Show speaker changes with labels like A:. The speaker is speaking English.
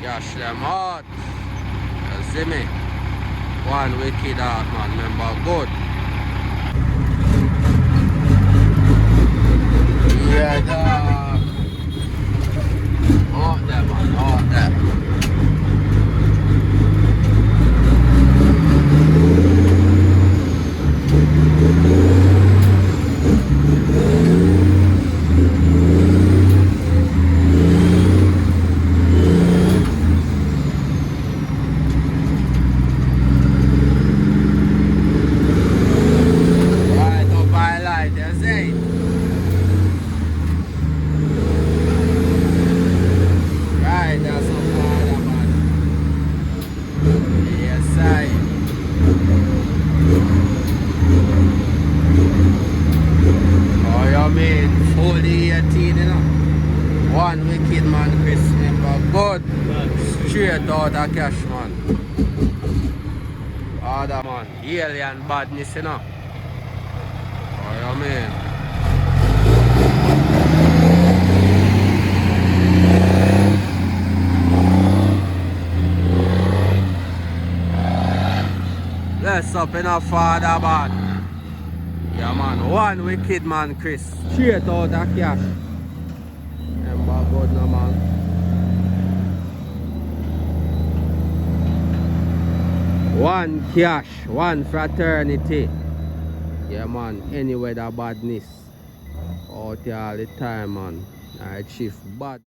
A: Cash them out. You see me? One wicked out, man. Remember, good. Yeah, dog. Out there, man. Out there. Right up highlight, you see? Right, that's so far, man. Yes, I. Oh, you mean fully 18, you know? One wicked man, Chris, remember, good. Straight out of cash, man. Other man, alien badness, you know? Oh, you mean? Let's up in a father, man. Yeah, man. One wicked man, Chris. Straight out of cash. Remember, good, no, man. One cash, one fraternity. Yeah, man. Anyway, the badness. Out here all the time, man. Night shift bad.